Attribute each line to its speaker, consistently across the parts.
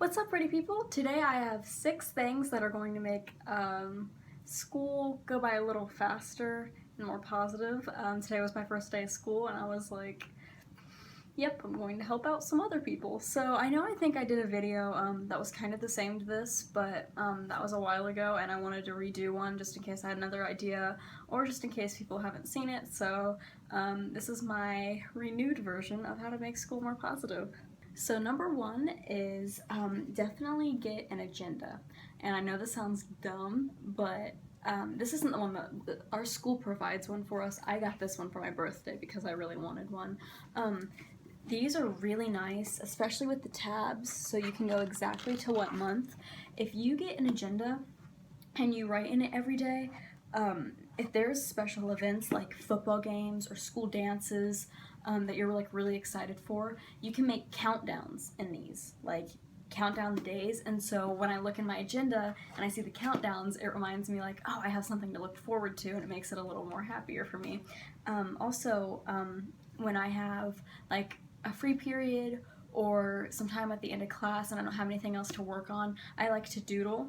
Speaker 1: What's up, pretty people? Today I have 6 things that are going to make school go by a little faster and more positive. Today was my first day of school, and I was like, yep, I'm going to help out some other people. So I think I did a video that was kind of the same to this, but that was a while ago, and I wanted to redo one just in case I had another idea, or just in case people haven't seen it. So this is my renewed version of how to make school more positive. So number one is definitely get an agenda. And I know this sounds dumb, but this isn't the one that our school provides one for us. I got this one for my birthday because I really wanted one. These are really nice, especially with the tabs, so you can go exactly to what month. If you get an agenda and you write in it every day, if there's special events like football games or school dances that you're like really excited for, you can make countdowns in these, like count down the days. And so when I look in my agenda and I see the countdowns, it reminds me like, oh, I have something to look forward to, and it makes it a little more happier for me. Also, when I have like a free period or some time at the end of class and I don't have anything else to work on, I like to doodle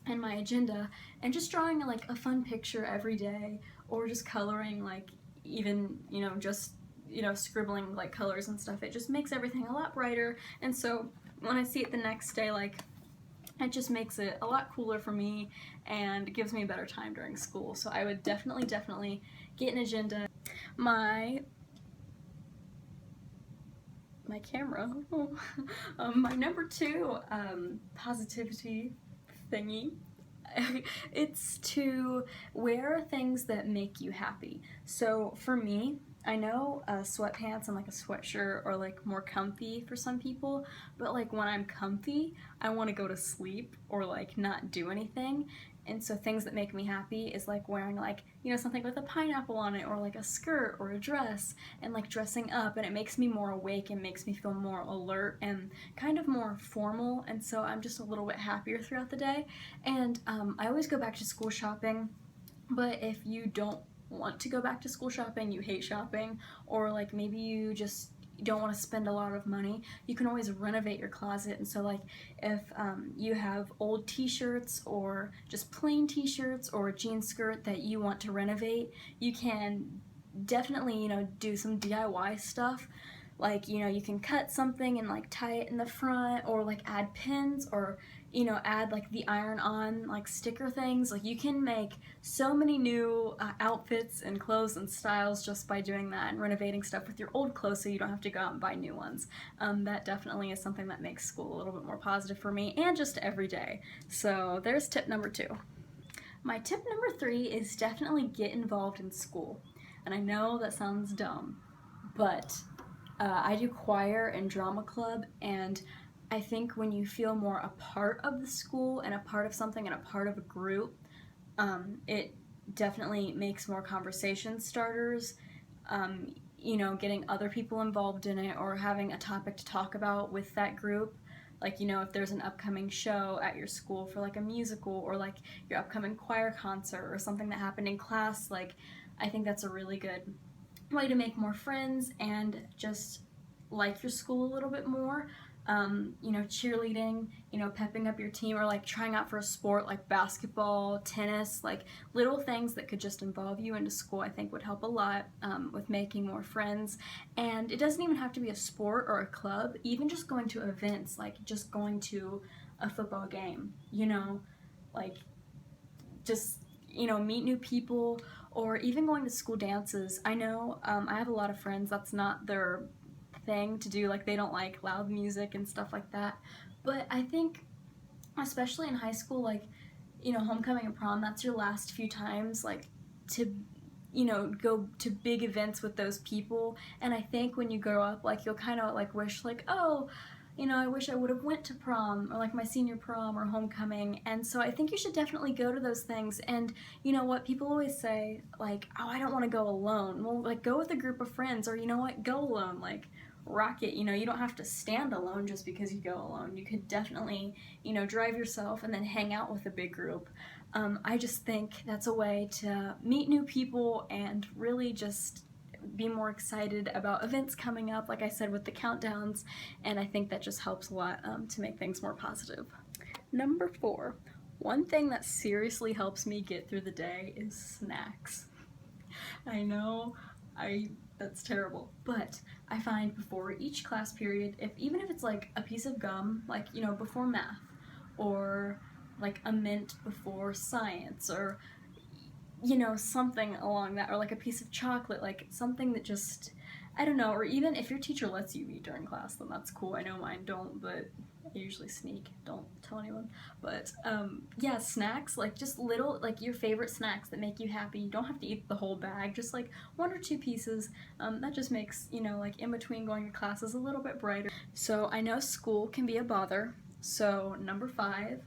Speaker 1: in my agenda and just drawing like a fun picture every day, or just coloring, like even scribbling like colors and stuff. It just makes everything a lot brighter, and so when I see it the next day, like, it just makes it a lot cooler for me and gives me a better time during school. So I would definitely get an agenda. My camera. My number two positivity thingy, it's to wear things that make you happy. So for me, I know sweatpants and like a sweatshirt are like more comfy for some people, but like when I'm comfy, I want to go to sleep or like not do anything. And so things that make me happy is like wearing like, something with a pineapple on it, or like a skirt or a dress, and like dressing up, and it makes me more awake and makes me feel more alert and kind of more formal, and so I'm just a little bit happier throughout the day. And I always go back to school shopping, but if you don't want to go back to school shopping, you hate shopping, or like maybe you just don't want to spend a lot of money, you can always renovate your closet. And so like if you have old t-shirts or just plain t-shirts or a jean skirt that you want to renovate, you can definitely do some DIY stuff. Like, you can cut something and like tie it in the front, or like add pins, or add like the iron-on like sticker things. Like, you can make so many new outfits and clothes and styles just by doing that and renovating stuff with your old clothes, so you don't have to go out and buy new ones. That definitely is something that makes school a little bit more positive for me, and just every day. So there's tip number two. My tip number three is definitely get involved in school. And I know that sounds dumb, but I do choir and drama club, and I think when you feel more a part of the school and a part of something and a part of a group, it definitely makes more conversation starters. Getting other people involved in it, or having a topic to talk about with that group. Like, if there's an upcoming show at your school for like a musical, or like your upcoming choir concert, or something that happened in class, like, I think that's a really good way to make more friends and just like your school a little bit more. Cheerleading, pepping up your team, or like trying out for a sport like basketball, tennis, like little things that could just involve you into school, I think would help a lot with making more friends. And it doesn't even have to be a sport or a club, even just going to events, like just going to a football game, like just, meet new people, or even going to school dances. I know I have a lot of friends that's not their thing to do, like they don't like loud music and stuff like that, but I think especially in high school, like, homecoming and prom, that's your last few times like to go to big events with those people. And I think when you grow up, like, you'll kind of like wish like, oh, I wish I would have went to prom, or like my senior prom or homecoming. And so I think you should definitely go to those things. And what people always say, like, oh, I don't want to go alone. Well, like, go with a group of friends, or go alone, like, rock it. You don't have to stand alone just because you go alone. You could definitely, drive yourself and then hang out with a big group. I just think that's a way to meet new people and really just be more excited about events coming up, like I said with the countdowns, and I think that just helps a lot to make things more positive. Number 4, one thing that seriously helps me get through the day is snacks. I know, that's terrible, but I find before each class period, even if it's like a piece of gum, like, you know, before math, or like a mint before science, or, you know, something along that, or like a piece of chocolate, like something that just, I don't know, or even if your teacher lets you eat during class, then that's cool. I know mine don't, but I usually sneak, don't tell anyone. But yeah, snacks, like just little, like your favorite snacks that make you happy. You don't have to eat the whole bag, just like 1 or 2 pieces. That just makes, you know, like in between going to classes a little bit brighter. So I know school can be a bother. So number 5,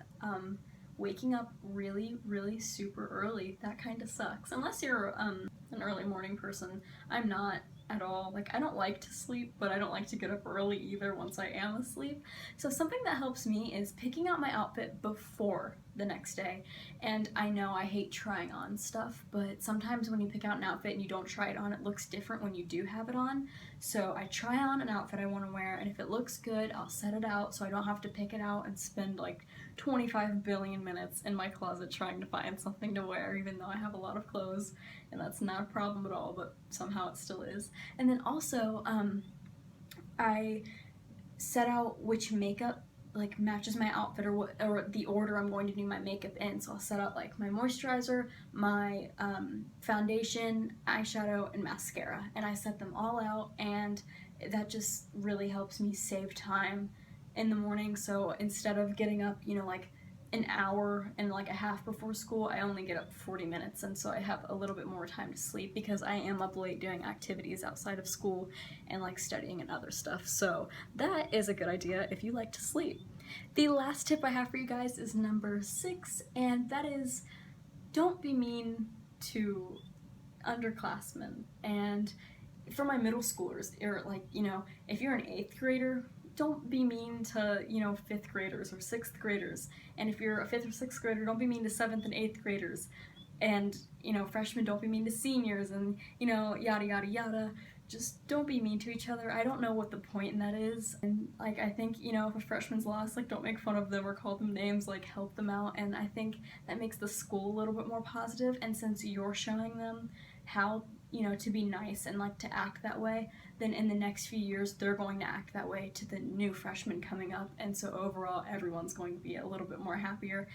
Speaker 1: waking up really, really super early. That kind of sucks. Unless you're an early morning person. I'm not at all. Like, I don't like to sleep, but I don't like to get up early either once I am asleep. So something that helps me is picking out my outfit before the next day. And I know I hate trying on stuff, but sometimes when you pick out an outfit and you don't try it on, it looks different when you do have it on. So I try on an outfit I want to wear, and if it looks good, I'll set it out so I don't have to pick it out and spend like 25 billion minutes in my closet trying to find something to wear, even though I have a lot of clothes, and that's not a problem at all, but somehow it still is. And then also, I set out which makeup like matches my outfit, or the order I'm going to do my makeup in. So I'll set out like my moisturizer, my foundation, eyeshadow, and mascara, and I set them all out, and that just really helps me save time in the morning. So instead of getting up, you know, like an hour and like a half before school, I only get up 40 minutes, and so I have a little bit more time to sleep because I am up late doing activities outside of school and like studying and other stuff. So that is a good idea if you like to sleep. The last tip I have for you guys is number 6, and that is don't be mean to underclassmen. And for my middle schoolers, or like, you know, if you're an 8th grader, don't be mean to, you know, 5th graders or 6th graders. And if you're a 5th or 6th grader, don't be mean to 7th and 8th graders. And, you know, freshmen, don't be mean to seniors, and, you know, yada yada yada. Just don't be mean to each other. I don't know what the point in that is. And, like, I think, you know, if a freshman's lost, like, don't make fun of them or call them names, like, help them out. And I think that makes the school a little bit more positive. And since you're showing them how, you know, to be nice and like to act that way, then in the next few years they're going to act that way to the new freshmen coming up, and so overall everyone's going to be a little bit more happier,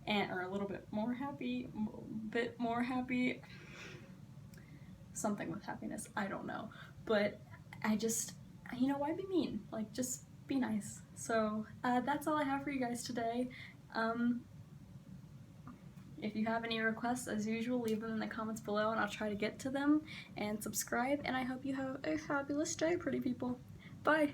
Speaker 1: and or a little bit more happy, something with happiness, I don't know, but I just, you know, why be mean? Like, just be nice. So that's all I have for you guys today. If you have any requests, as usual, leave them in the comments below and I'll try to get to them. And subscribe, and I hope you have a fabulous day, pretty people. Bye!